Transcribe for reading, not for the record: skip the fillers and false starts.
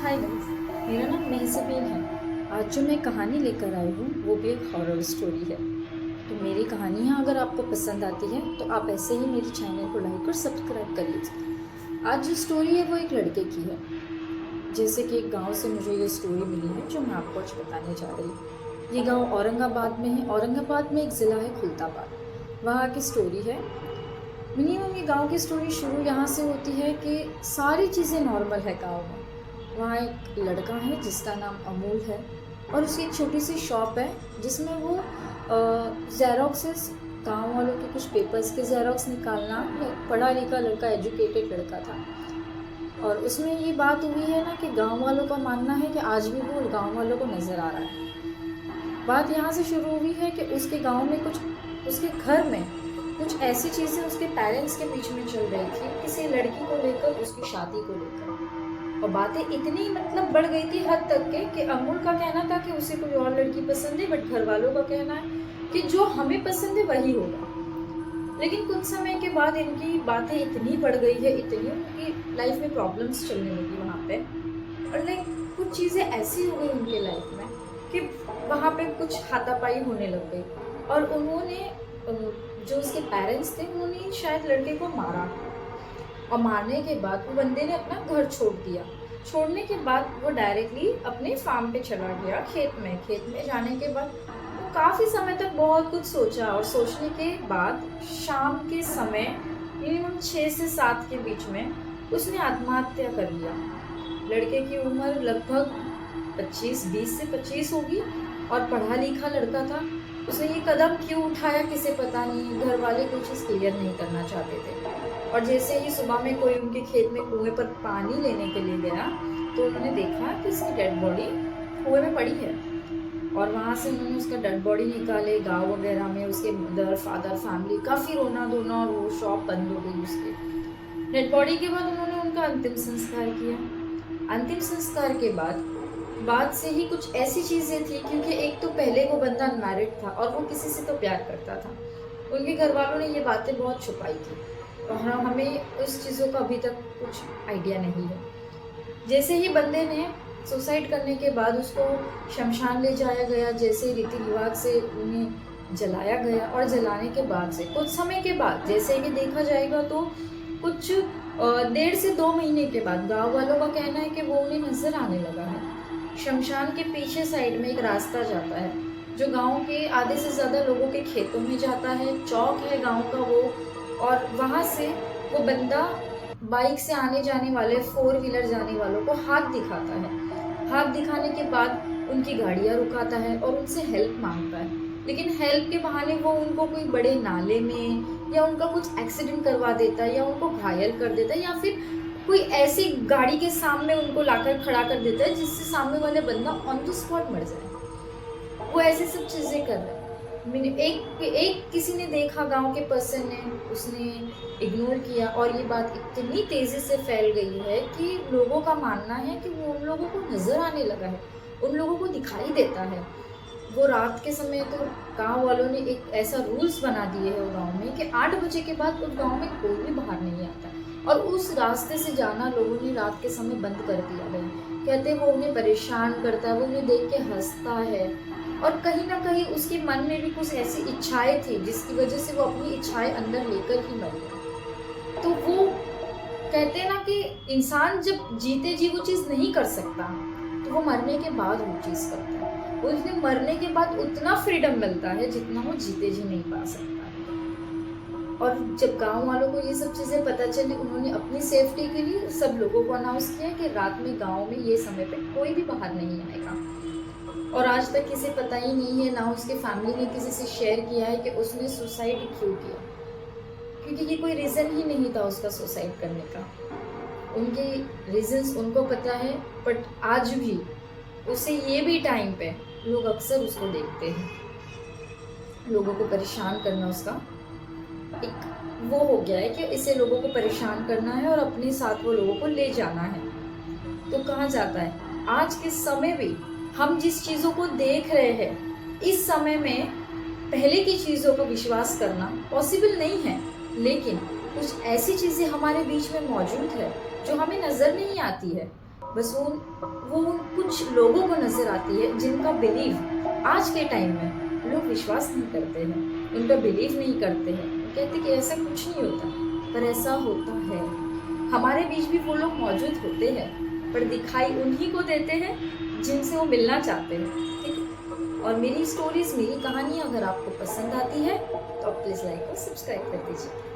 Hi guys, मेरा नाम महज़बीन है। आज जो मैं कहानी लेकर आई हूँ वो भी एक हॉरर स्टोरी है। तो मेरी कहानियाँ अगर आपको पसंद आती है तो आप ऐसे ही मेरे चैनल को लाइक और सब्सक्राइब कर लीजिए। आज जो स्टोरी है वो एक लड़के की है। जैसे कि एक गांव से मुझे ये स्टोरी मिली है जो मैं आपको आज बताने जा रही हूँ। ये गांव औरंगाबाद में है। औरंगाबाद में एक ज़िला है खुलताबाद, वहाँ की स्टोरी है। मिनिमम ये गांव की स्टोरी शुरू यहाँ से होती है कि सारी चीज़ें नॉर्मल है गांव में। वहाँ एक लड़का है जिसका नाम अमूल है और उसकी एक छोटी सी शॉप है जिसमें वो जेरोक्सेस, गांव वालों के कुछ पेपर्स के जेरोक्स निकालना, पढ़ा लिखा लड़का, एजुकेटेड लड़का था। और उसमें ये बात हुई है ना कि गांव वालों का मानना है कि आज भी वो गांव वालों को नज़र आ रहा है। बात यहाँ से शुरू हुई है कि उसके गांव में कुछ, उसके घर में कुछ ऐसी चीज़ें उसके पेरेंट्स के बीच में चल रही थी, किसी लड़की को लेकर, उसकी शादी को लेकर। और बातें इतनी मतलब बढ़ गई थी हद तक के कि अमूल का कहना था कि उसे कोई और लड़की पसंद है, बट घर वालों का कहना है कि जो हमें पसंद है वही होगा। लेकिन कुछ समय के बाद इनकी बातें इतनी बढ़ गई है, इतनी उनकी लाइफ में प्रॉब्लम्स चलने लगी वहाँ पे। और लाइक कुछ चीज़ें ऐसी हो गई उनके लाइफ में कि वहाँ पे कुछ हाथापाई होने लग गई। और उन्होंने जो उसके पेरेंट्स थे उन्होंने शायद लड़के को मारा। और मारने के बाद वो बंदे ने अपना घर छोड़ दिया। छोड़ने के बाद वो डायरेक्टली अपने फार्म पे चला गया, खेत में जाने के बाद वो काफ़ी समय तक बहुत कुछ सोचा। और सोचने के बाद शाम के समय मिनिमम 6 से 7 के बीच में उसने आत्महत्या कर लिया। लड़के की उम्र लगभग 20 से 25 होगी और पढ़ा लिखा लड़का था। उसने ये कदम क्यों उठाया किसे पता नहीं, घर वाले कोई चीज़ क्लियर नहीं करना चाहते थे। और जैसे ही सुबह में कोई उनके खेत में कुएं पर पानी लेने के लिए गया तो उन्होंने देखा कि उसकी डेड बॉडी कुएं में पड़ी है। और वहाँ से उन्होंने उसका डेड बॉडी निकाले। गाँव वगैरह में उसके मदर फादर फैमिली काफ़ी रोना धोना, और वो शॉप बंद हो गई उसकी। डेड बॉडी के बाद उन्होंने उनका अंतिम संस्कार किया। अंतिम संस्कार के बाद से ही कुछ ऐसी चीज़ें थी, क्योंकि एक तो पहले वो बंदा अनमैरिड था और वो किसी से तो प्यार करता था। उनके घर वालों ने ये बातें बहुत छुपाई थी और हमें उस चीज़ों का अभी तक कुछ आइडिया नहीं है। जैसे ही बंदे ने सुसाइड करने के बाद उसको शमशान ले जाया गया, जैसे रीति रिवाज से उन्हें जलाया गया। और जलाने के बाद से कुछ समय के बाद, जैसे कि देखा जाएगा तो कुछ 1.5 से 2 महीने के बाद गाँव वालों का कहना है कि वो उन्हें नजर आने लगा है। शमशान के पीछे साइड में एक रास्ता जाता है जो गांव के आधे से ज़्यादा लोगों के खेतों में जाता है। चौक है गांव का वो। और वहाँ से वो बंदा बाइक से आने जाने वाले, 4 व्हीलर जाने वालों को हाथ दिखाता है। हाथ दिखाने के बाद उनकी गाड़ियाँ रुकाता है और उनसे हेल्प मांगता है। लेकिन हेल्प के बहाने वो उनको कोई बड़े नाले में या उनका कुछ एक्सीडेंट करवा देता है, या उनको घायल कर देता है, या फिर कोई ऐसी गाड़ी के सामने उनको लाकर खड़ा कर देता है जिससे सामने वाले बंदा ऑन द स्पॉट मर जाए। वो ऐसी सब चीज़ें कर रहा है। मैंने एक किसी ने देखा, गांव के पर्सन ने, उसने इग्नोर किया और ये बात इतनी तेज़ी से फैल गई है कि लोगों का मानना है कि वो उन लोगों को नज़र आने लगा है, उन लोगों को दिखाई देता है। वो रात के समय तो गांव वालों ने एक ऐसा रूल्स बना दिए है गांव में कि 8 बजे के बाद उस गांव में कोई भी बाहर नहीं आता। और उस रास्ते से जाना लोगों ने रात के समय बंद कर दिया है। कहते वो उन्हें परेशान करता है, वो उन्हें देख के हंसता है। और कहीं ना कहीं उसके मन में भी कुछ ऐसी इच्छाएं थी जिसकी वजह से वो अपनी इच्छाएं अंदर लेकर ही मर गया। तो वो कहते हैं ना कि इंसान जब जीते जी वो चीज़ नहीं कर सकता तो वो मरने के बाद वो चीज़ करता है। उसने मरने के बाद उतना फ्रीडम मिलता है जितना वो जीते जी नहीं पा सकता। और जब गांव वालों को ये सब चीज़ें पता चली, उन्होंने अपनी सेफ्टी के लिए सब लोगों को अनाउंस किया कि रात में गांव में ये समय पे कोई भी बाहर नहीं आएगा। और आज तक किसी पता ही नहीं है, ना उसके फैमिली ने किसी से शेयर किया है कि उसने सुसाइड क्यों किया, क्योंकि ये कोई रीज़न ही नहीं था उसका सुसाइड करने का। उनके रीजंस उनको पता है, बट आज भी उसे ये भी टाइम पे लोग अक्सर उसको देखते हैं। लोगों को परेशान करना उसका एक वो हो गया है कि इसे लोगों को परेशान करना है और अपने साथ वो लोगों को ले जाना है। तो कहाँ जाता है? आज के समय भी हम जिस चीज़ों को देख रहे हैं, इस समय में पहले की चीज़ों पर विश्वास करना पॉसिबल नहीं है। लेकिन कुछ ऐसी चीज़ें हमारे बीच में मौजूद है जो हमें नज़र नहीं आती है, बस वो उन कुछ लोगों को नज़र आती है जिनका बिलीव आज के टाइम में लोग विश्वास नहीं करते हैं, उन पर बिलीव नहीं करते हैं, कहते कि ऐसा कुछ नहीं होता, पर ऐसा होता है। हमारे बीच भी वो लोग मौजूद होते हैं, पर दिखाई उन्हीं को देते हैं जिनसे वो मिलना चाहते हैं, ठीक है। और मेरी स्टोरीज, मेरी कहानी अगर आपको पसंद आती है तो आप प्लीज़ लाइक और सब्सक्राइब कर दीजिए।